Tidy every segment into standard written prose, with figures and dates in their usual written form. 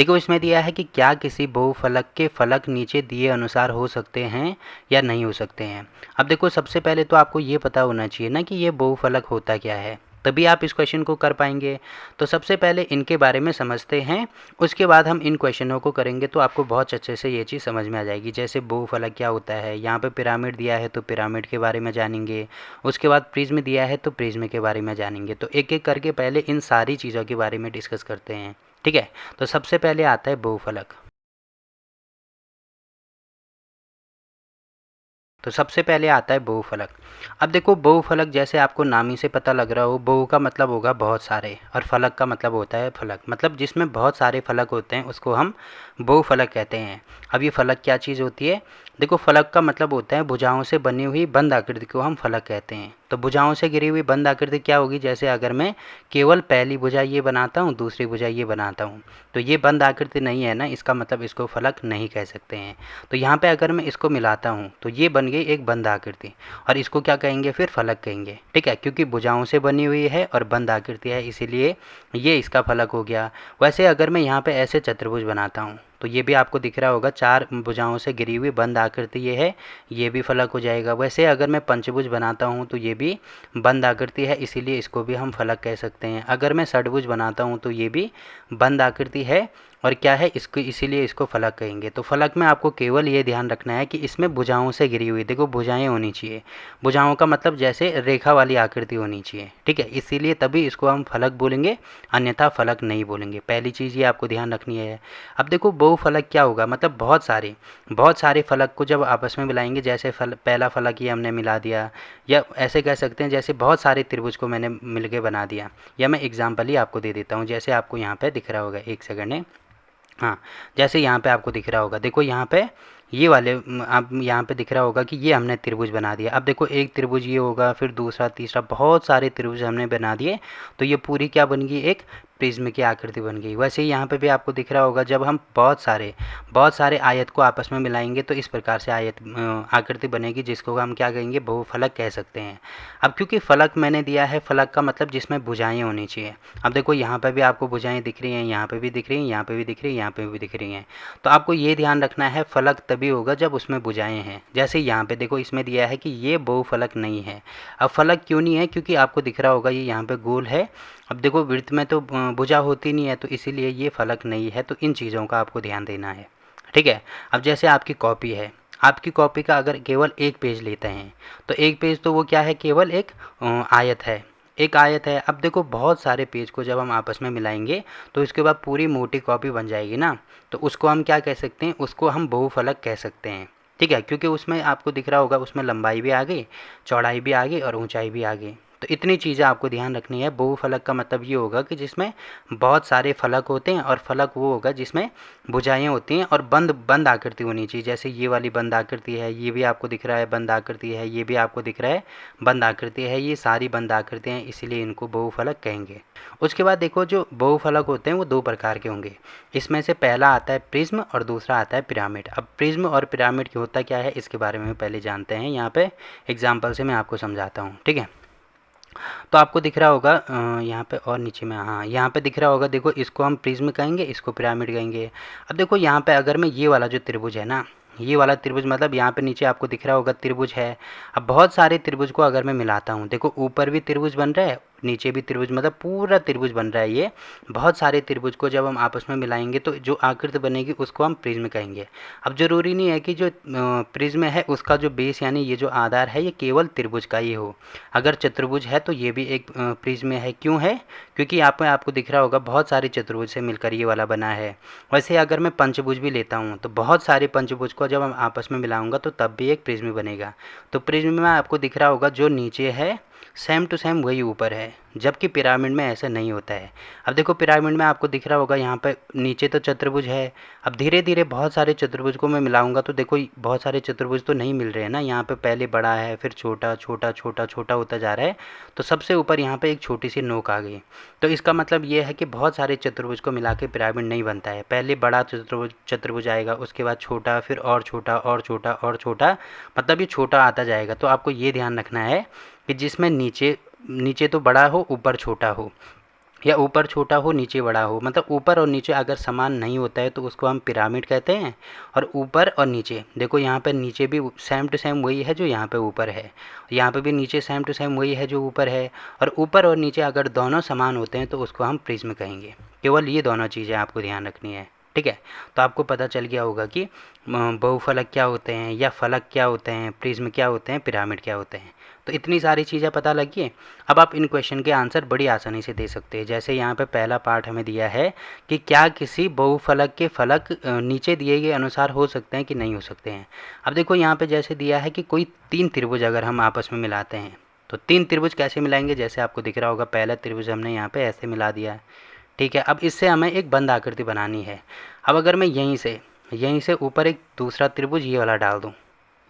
देखो इसमें दिया है कि क्या किसी बहुफलक के फलक नीचे दिए अनुसार हो सकते हैं या नहीं हो सकते हैं। अब देखो सबसे पहले तो आपको ये पता होना चाहिए ना कि ये बहुफलक होता क्या है, तभी आप इस क्वेश्चन को कर पाएंगे। तो सबसे पहले इनके बारे में समझते हैं, उसके बाद हम इन क्वेश्चनों को करेंगे तो आपको बहुत अच्छे से ये चीज़ समझ में आ जाएगी। जैसे बहुफलक क्या होता है, यहाँ पे पिरामिड दिया है तो पिरामिड के बारे में जानेंगे, उसके बाद प्रिज्म दिया है तो प्रिज्म के बारे में जानेंगे। तो एक एक करके पहले इन सारी चीज़ों के बारे में डिस्कस करते हैं, ठीक है। तो सबसे पहले आता है बहुफलक। तो सबसे पहले आता है बहुफलक। अब देखो बहुफलक जैसे आपको नाम ही से पता लग रहा हो, बहु का मतलब होगा बहुत सारे और फलक का मतलब होता है फलक, मतलब जिसमें बहुत सारे फलक होते हैं उसको हम बहुफलक कहते हैं। अब ये फलक क्या चीज़ होती है, देखो फलक का मतलब होता है भुजाओं से बनी हुई बंद आकृति को हम फलक कहते हैं। तो भुजाओं से घिरी हुई बंद आकृति क्या होगी, जैसे अगर मैं केवल पहली भुजा ये बनाता हूँ, दूसरी भुजा ये बनाता हूँ, तो ये बंद आकृति नहीं है ना, इसका मतलब इसको फलक नहीं कह सकते हैं। तो यहाँ पे अगर मैं इसको मिलाता हूँ तो ये बन गई एक बंद आकृति, और इसको क्या कहेंगे फिर, फलक कहेंगे, ठीक है, क्योंकि भुजाओं से बनी हुई है और बंद आकृति है, इसीलिए ये इसका फलक हो गया। वैसे अगर मैं यहाँ पे ऐसे चतुर्भुज बनाता हूँ तो ये भी आपको दिख रहा होगा, चार भुजाओं से घिरी हुई बंद आकृति ये है, ये भी फलक हो जाएगा। वैसे अगर मैं पंचभुज बनाता हूँ तो ये भी बंद आकृति है, इसीलिए इसको भी हम फलक कह सकते हैं। अगर मैं षटभुज बनाता हूँ तो ये भी बंद आकृति है और क्या है, इसको इसीलिए इसको फलक कहेंगे। तो फलक में आपको केवल ये ध्यान रखना है कि इसमें भुजाओं से घिरी हुई, देखो भुजाएं होनी चाहिए, भुजाओं का मतलब जैसे रेखा वाली आकृति होनी चाहिए, ठीक है, इसीलिए तभी इसको हम फलक बोलेंगे, अन्यथा फलक नहीं बोलेंगे। पहली चीज़ ये आपको ध्यान रखनी है। अब देखो बहुफलक क्या होगा, मतलब बहुत सारे फलक को जब आपस में मिलाएंगे, जैसे पहला फलक ये हमने मिला दिया, या ऐसे कह सकते हैं जैसे बहुत सारे त्रिभुज को मैंने मिल के बना दिया। या मैं एग्जाम्पल ही आपको दे देता हूँ, जैसे आपको यहाँ पे दिख रहा होगा, एक सेकंड है, हाँ, जैसे यहाँ पे आपको दिख रहा होगा, देखो यहाँ पे ये वाले आप यहाँ पे दिख रहा होगा कि ये हमने त्रिभुज बना दिया। अब देखो एक त्रिभुज ये होगा, फिर दूसरा, तीसरा, बहुत सारे त्रिभुज हमने बना दिए, तो ये पूरी क्या बन गई, एक प्रिज्म की आकृति बन गई। वैसे ही यहाँ पे भी आपको दिख रहा होगा, जब हम बहुत सारे आयत को आपस में मिलाएंगे तो इस प्रकार से आकृति बनेगी, जिसको हम क्या कहेंगे, बहुफलक कह सकते हैं। अब क्योंकि फलक मैंने दिया है, फलक का मतलब जिसमें भुजाएं होनी चाहिए। अब देखो यहाँ पे भी आपको भुजाएं दिख रही हैं, यहाँ पे भी दिख रही हैं, यहाँ पे भी दिख रही हैं, यहाँ पे भी दिख रही हैं। तो आपको ये ध्यान रखना है, फलक तभी होगा जब उसमें भुजाएं हैं। जैसे यहाँ पे देखो इसमें दिया है कि ये बहुफलक नहीं है। अब फलक क्यों नहीं है, क्योंकि आपको दिख रहा होगा ये यहाँ पे गोल है। अब देखो वृत्त में तो भुजा होती नहीं है, तो इसीलिए ये फलक नहीं है। तो इन चीज़ों का आपको ध्यान देना है, ठीक है। अब जैसे आपकी कॉपी है, आपकी कॉपी का अगर केवल एक पेज लेते हैं तो एक पेज तो वो क्या है, केवल एक आयत है, एक आयत है। अब देखो बहुत सारे पेज को जब हम आपस में मिलाएंगे तो इसके बाद पूरी मोटी कॉपी बन जाएगी ना, तो उसको हम क्या कह सकते हैं, उसको हम बहुफलक कह सकते हैं, ठीक है, क्योंकि उसमें आपको दिख रहा होगा, उसमें लंबाई भी आ गई, चौड़ाई भी आ गई और ऊंचाई भी आ गई। तो इतनी चीज़ें आपको ध्यान रखनी है। बहुफलक का मतलब ये होगा कि जिसमें बहुत सारे फलक होते हैं, और फलक वो होगा जिसमें भुजाएं होती हैं और बंद बंद आकृति होनी चाहिए। जैसे ये वाली बंद आकृति है, ये भी आपको दिख रहा है बंद आकृति है, ये भी आपको दिख रहा है बंद आकृति है, ये सारी बंद आकृतियाँ हैं, इसीलिए इनको बहुफलक कहेंगे। उसके बाद देखो जो बहुफलक होते हैं वो दो प्रकार के होंगे। इसमें से पहला आता है प्रिज्म और दूसरा आता है पिरामिड। अब प्रिज्म और पिरामिड की होता क्या है, इसके बारे में पहले जानते हैं। यहाँ पे एग्जाम्पल से मैं आपको समझाता हूँ, ठीक है। तो आपको दिख रहा होगा यहाँ पे और नीचे में, हाँ यहाँ पे दिख रहा होगा, देखो इसको हम प्रिज्म कहेंगे, इसको पिरामिड कहेंगे। अब देखो यहाँ पे अगर मैं ये वाला जो त्रिभुज है ना, ये वाला त्रिभुज, मतलब यहाँ पे नीचे आपको दिख रहा होगा त्रिभुज है। अब बहुत सारे त्रिभुज को अगर मैं मिलाता हूँ, देखो ऊपर भी त्रिभुज बन रहा है, नीचे भी त्रिभुज, मतलब पूरा त्रिभुज बन रहा है। ये बहुत सारे त्रिभुज को जब हम आपस में मिलाएंगे तो जो आकृति बनेगी उसको हम प्रिज्म कहेंगे। अब जरूरी नहीं है कि जो प्रिज्म है उसका जो बेस यानी ये जो आधार है ये केवल त्रिभुज का ही हो। अगर चतुर्भुज है तो ये भी एक प्रिज्म है। क्यों है, क्योंकि यहाँ पे आपको दिख रहा होगा बहुत सारे चतुर्भुज से मिलकर ये वाला बना है। वैसे अगर मैं पंचभुज भी लेता हूँ तो बहुत सारे पंचभुज को जब हम आपस में मिलाऊंगा तो तब भी एक प्रिज्म बनेगा। तो प्रिज्म में आपको दिख रहा होगा जो नीचे है सेम टू सेम वही ऊपर है, जबकि पिरामिड में ऐसा नहीं होता है। अब देखो पिरामिड में आपको दिख रहा होगा यहाँ पे नीचे तो चतुर्भुज है, अब धीरे धीरे बहुत सारे चतुर्भुज को मैं मिलाऊंगा तो देखो बहुत सारे चतुर्भुज तो नहीं मिल रहे हैं ना, यहाँ पे पहले बड़ा है, फिर छोटा छोटा छोटा छोटा होता जा रहा है, तो सबसे ऊपर यहाँ पे एक छोटी सी नोक आ गई। तो इसका मतलब ये है कि बहुत सारे चतुर्भुज को मिला के पिरामिड नहीं बनता है। पहले बड़ा चतुर्भुज आएगा, उसके बाद छोटा, फिर और छोटा और छोटा और छोटा, मतलब ये छोटा आता जाएगा। तो आपको ये ध्यान रखना है कि जिसमें नीचे नीचे तो बड़ा हो, ऊपर छोटा हो। या ऊपर छोटा हो नीचे बड़ा हो, मतलब ऊपर और नीचे अगर समान नहीं होता है तो उसको हम पिरामिड कहते हैं। और ऊपर और नीचे देखो यहाँ पे नीचे भी सेम टू सेम वही है जो यहाँ पे ऊपर है, यहाँ पे भी नीचे सेम टू सेम वही है जो ऊपर है। और ऊपर और नीचे अगर दोनों समान होते हैं तो उसको हम प्रिज्म कहेंगे। केवल ये दोनों चीज़ें आपको ध्यान रखनी है, ठीक है। तो आपको पता चल गया होगा कि बहुफलक क्या होते हैं, या फलक क्या होते हैं, प्रिज्म क्या होते हैं, पिरामिड क्या होते हैं। तो इतनी सारी चीज़ें पता लगी है। अब आप इन क्वेश्चन के आंसर बड़ी आसानी से दे सकते हैं। जैसे यहाँ पे पहला पार्ट हमें दिया है कि क्या किसी बहुफलक के फलक नीचे दिए गए अनुसार हो सकते हैं कि नहीं हो सकते हैं। अब देखो यहाँ पे जैसे दिया है कि कोई 3 त्रिभुज अगर हम आपस में मिलाते हैं, तो 3 त्रिभुज कैसे मिलाएंगे, जैसे आपको दिख रहा होगा पहला त्रिभुज हमने यहाँ पे ऐसे मिला दिया है, ठीक है। अब इससे हमें एक बंद आकृति बनानी है। अब अगर मैं यहीं से ऊपर एक दूसरा त्रिभुज ये वाला डाल दूँ,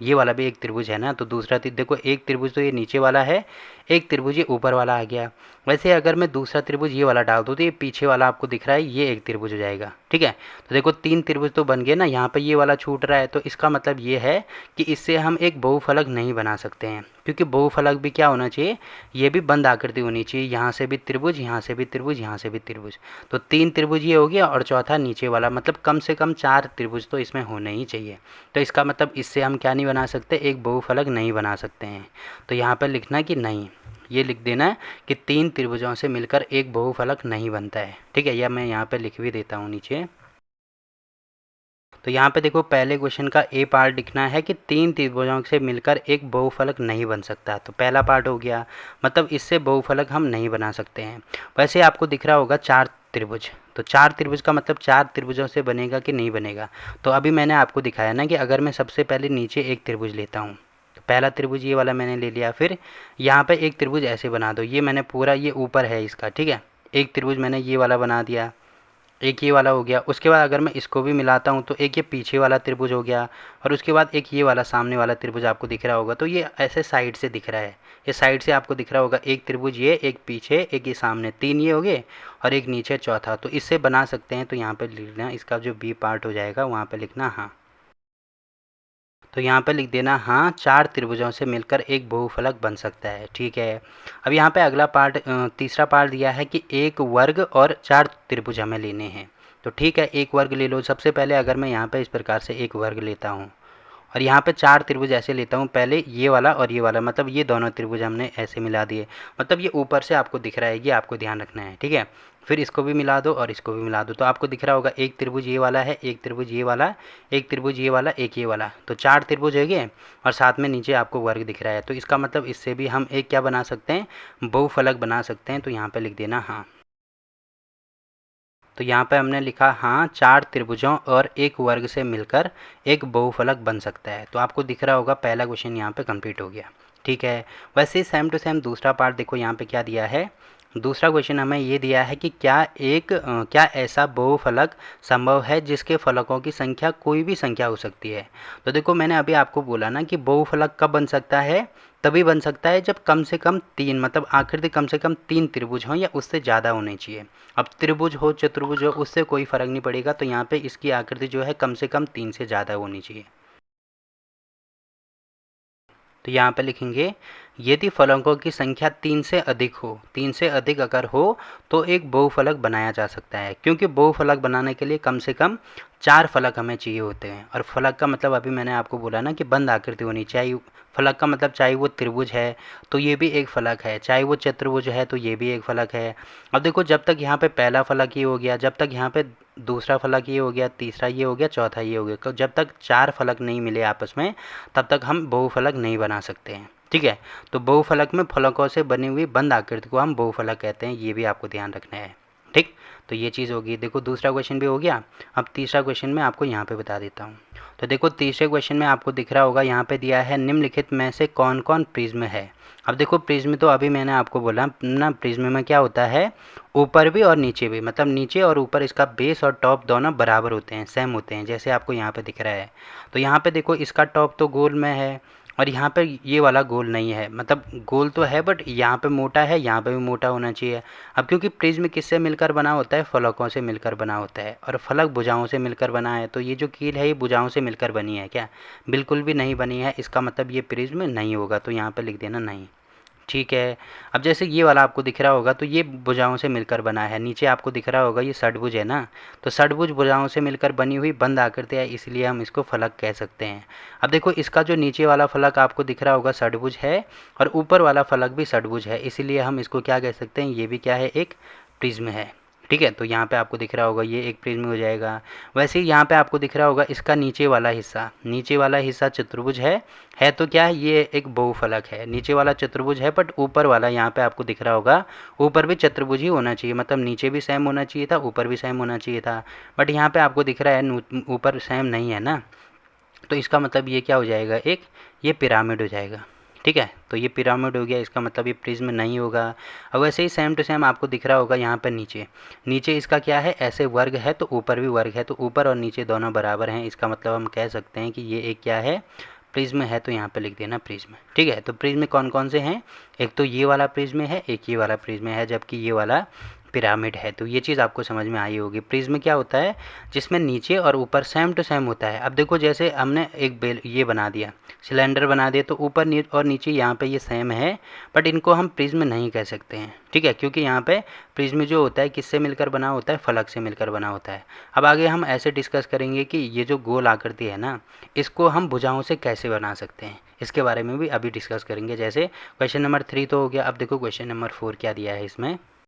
ये वाला भी एक त्रिभुज है ना, तो दूसरा देखो एक त्रिभुज तो ये नीचे वाला है, एक त्रिभुज ये ऊपर वाला आ गया। वैसे अगर मैं दूसरा त्रिभुज ये वाला डाल दूँ तो ये पीछे वाला आपको दिख रहा है, ये एक त्रिभुज हो जाएगा, ठीक है। तो देखो 3 त्रिभुज तो बन गए ना, यहाँ पे ये वाला छूट रहा है, तो इसका मतलब ये है कि इससे हम एक बहुफलक नहीं बना सकते हैं। क्योंकि बहुफलक भी क्या होना चाहिए, ये भी बंद आकृति होनी चाहिए, यहाँ से भी त्रिभुज, यहाँ से भी त्रिभुज, यहाँ से भी त्रिभुज। तो 3 त्रिभुज ये हो गया और चौथा नीचे वाला, मतलब कम से कम 4 त्रिभुज तो इसमें होने ही चाहिए। तो इसका मतलब इससे हम क्या नहीं बना सकते, एक बहुफलक नहीं बना सकते हैं। तो यहाँ पर लिखना कि नहीं, ये लिख देना है कि 3 त्रिभुजों से मिलकर एक बहुफलक नहीं बनता है, ठीक है। या मैं यहाँ पे लिख भी देता हूँ नीचे। तो यहाँ पे देखो पहले क्वेश्चन का ए पार्ट लिखना है कि 3 त्रिभुजों से मिलकर एक बहुफलक नहीं बन सकता। तो पहला पार्ट हो गया, मतलब इससे बहुफलक हम नहीं बना सकते हैं। वैसे आपको दिख रहा होगा 4 त्रिभुज, तो 4 त्रिभुज का मतलब 4 त्रिभुजों से बनेगा कि नहीं बनेगा। तो अभी मैंने आपको दिखाया ना कि अगर मैं सबसे पहले नीचे एक त्रिभुज लेता हूँ, तो पहला त्रिभुज ये वाला मैंने ले लिया, फिर यहाँ पे एक त्रिभुज ऐसे बना दो, ये मैंने पूरा ये ऊपर है इसका, ठीक है। एक त्रिभुज मैंने ये वाला बना दिया, एक ये वाला हो गया। उसके बाद अगर मैं इसको भी मिलाता हूँ तो एक ये पीछे वाला त्रिभुज हो गया, और उसके बाद एक ये वाला सामने वाला त्रिभुज आपको दिख रहा होगा। तो ये ऐसे साइड से दिख रहा है, ये साइड से आपको दिख रहा होगा, एक त्रिभुज ये, एक पीछे, एक ये सामने, 3 ये हो गए, और एक नीचे चौथा। तो इससे बना सकते हैं। तो यहाँ पर लिखना इसका जो बी पार्ट हो जाएगा वहाँ पर लिखना हाँ। तो यहाँ पे लिख देना हाँ, 4 त्रिभुजों से मिलकर एक बहुफलक बन सकता है, ठीक है। अब यहाँ पे अगला पार्ट तीसरा पार्ट दिया है कि एक वर्ग और 4 त्रिभुज हमें लेने हैं। तो ठीक है, एक वर्ग ले लो। सबसे पहले अगर मैं यहाँ पे इस प्रकार से एक वर्ग लेता हूँ, और यहाँ पे 4 त्रिभुज ऐसे लेता हूँ, पहले ये वाला और ये वाला, मतलब ये दोनों त्रिभुज हमने ऐसे मिला दिए, मतलब ये ऊपर से आपको दिख रहा है, ये आपको ध्यान रखना है, ठीक है। फिर इसको भी मिला दो और इसको भी मिला दो, तो आपको दिख रहा होगा एक त्रिभुज ये वाला है, एक त्रिभुज ये वाला, एक त्रिभुज ये वाला, एक ये वाला, तो 4 त्रिभुज हो गए, और साथ में नीचे आपको वर्ग दिख रहा है। तो इसका मतलब इससे भी हम एक क्या बना सकते हैं, बहुफलक बना सकते हैं। तो यहाँ पर लिख देना हाँ। तो यहाँ पे हमने लिखा हाँ, 4 त्रिभुजों और एक वर्ग से मिलकर एक बहुफलक बन सकता है। तो आपको दिख रहा होगा पहला क्वेश्चन यहाँ पे कंप्लीट हो गया, ठीक है। वैसे ही सेम टू सेम दूसरा पार्ट देखो यहाँ पे क्या दिया है। दूसरा क्वेश्चन हमें ये दिया है कि क्या ऐसा बहुफलक संभव है जिसके फलकों की संख्या कोई भी संख्या हो सकती है। तो देखो मैंने अभी आपको बोला ना कि बहुफलक कब बन सकता है, तभी बन सकता है जब कम से कम 3, मतलब आकृति कम से कम 3 त्रिभुज हों या उससे ज़्यादा होने चाहिए। अब त्रिभुज हो चतुर्भुज हो उससे कोई फ़र्क नहीं पड़ेगा। तो यहाँ पे इसकी आकृति जो है कम से कम 3 से ज़्यादा होनी चाहिए। तो यहाँ पे लिखेंगे यदि फलकों की संख्या 3 से अधिक हो, 3 से अधिक अगर हो तो एक बहुफलक बनाया जा सकता है। क्योंकि बहुफलक बनाने के लिए कम से कम 4 फलक हमें चाहिए होते हैं। और फलक का मतलब अभी मैंने आपको बोला ना कि बंद आकृति होनी चाहिए। फलक का मतलब चाहे वो त्रिभुज है तो ये भी एक फलक है, चाहे वो चतुर्भुज है तो ये भी एक फलक है। अब देखो जब तक यहाँ पे पहला फलक ये हो गया, जब तक यहाँ पे दूसरा फलक ये हो गया, तीसरा ये हो गया, चौथा ये हो गया, तो जब तक 4 फलक नहीं मिले आपस में तब तक हम बहुफलक नहीं बना सकते हैं, ठीक है। तो बहुफलक में फलकों से बनी हुई बंद आकृति को हम बहुफलक कहते हैं, ये भी आपको ध्यान रखना है, ठीक। तो ये चीज़ होगी। देखो दूसरा क्वेश्चन भी हो गया। अब तीसरा क्वेश्चन मैं आपको यहाँ पे बता देता हूँ। तो देखो तीसरे क्वेश्चन में आपको दिख रहा होगा यहाँ पे दिया है निम्नलिखित में से कौन कौन प्रिज्म है। अब देखो प्रिज्म तो अभी मैंने आपको बोला ना, प्रिज्म में क्या होता है, ऊपर भी और नीचे भी, मतलब नीचे और ऊपर इसका बेस और टॉप दोनों बराबर होते हैं, सेम होते हैं, जैसे आपको यहाँ पे दिख रहा है। तो यहाँ पे देखो इसका टॉप तो गोल में है और यहाँ पे ये वाला गोल नहीं है, मतलब गोल तो है बट यहाँ पे मोटा है, यहाँ पे भी मोटा होना चाहिए। अब क्योंकि प्रिज्म किससे मिलकर बना होता है, फलकों से मिलकर बना होता है, और फलक भुजाओं से मिलकर बना है। तो ये जो कील है ये भुजाओं से मिलकर बनी है क्या, बिल्कुल भी नहीं बनी है। इसका मतलब ये प्रिज्म नहीं होगा। तो यहाँ पे लिख देना नहीं, ठीक है। अब जैसे ये वाला आपको दिख रहा होगा तो ये भुजाओं से मिलकर बना है। नीचे आपको दिख रहा होगा ये षट्भुज है ना, तो षट्भुज भुजाओं से मिलकर बनी हुई बंद आकृति है, इसलिए हम इसको फलक कह सकते हैं। अब देखो इसका जो नीचे वाला फलक आपको दिख रहा होगा षट्भुज है, और ऊपर वाला फलक भी षट्भुज है, इसीलिए हम इसको क्या कह सकते हैं, ये भी क्या है, एक प्रिज्म है। ठीक है, तो यहाँ पे आपको दिख रहा होगा ये एक प्रिज्म हो जाएगा। वैसे ही यहाँ पे आपको दिख रहा होगा इसका नीचे वाला हिस्सा चतुर्भुज है तो क्या है, ये एक बहुफलक है। नीचे वाला चतुर्भुज है बट ऊपर वाला यहाँ पे आपको दिख रहा होगा ऊपर भी चतुर्भुज ही होना चाहिए, मतलब नीचे भी सेम होना चाहिए था, ऊपर भी सेम होना चाहिए था, बट यहाँ पे आपको दिख रहा है ऊपर सेम नहीं है ना, तो इसका मतलब ये क्या हो जाएगा, एक ये पिरामिड हो जाएगा। ठीक है, तो ये पिरामिड हो गया, इसका मतलब ये प्रिज्म नहीं होगा। अब वैसे ही सेम टू सेम आपको दिख रहा होगा यहाँ पर नीचे इसका क्या है, ऐसे वर्ग है तो ऊपर भी वर्ग है, तो ऊपर और नीचे दोनों बराबर हैं, इसका मतलब हम कह सकते हैं कि ये एक क्या है, प्रिज्म है। तो यहाँ पे लिख देना प्रिज्म। ठीक है, तो प्रिज्म कौन कौन से हैं, एक तो ये वाला प्रिज्म है, एक ये वाला प्रिज्म है, जबकि ये वाला पिरामिड है। तो ये चीज़ आपको समझ में आई होगी। प्रिज्म क्या होता है, जिसमें नीचे और ऊपर सेम टू सेम होता है। अब देखो जैसे हमने एक बेल ये बना दिया, सिलेंडर बना दिया, तो ऊपर और नीचे यहाँ पे ये सेम है, बट इनको हम प्रिज्म नहीं कह सकते हैं। ठीक है, क्योंकि यहाँ पे प्रिज्म जो होता है किससे मिलकर बना होता है, फलक से मिलकर बना होता है। अब आगे हम ऐसे डिस्कस करेंगे कि ये जो गोल आकृति है ना, इसको हम भुजाओं से कैसे बना सकते हैं, इसके बारे में भी अभी डिस्कस करेंगे। जैसे क्वेश्चन नंबर 3 तो हो गया। अब देखो क्वेश्चन नंबर 4 क्या दिया है इसमें।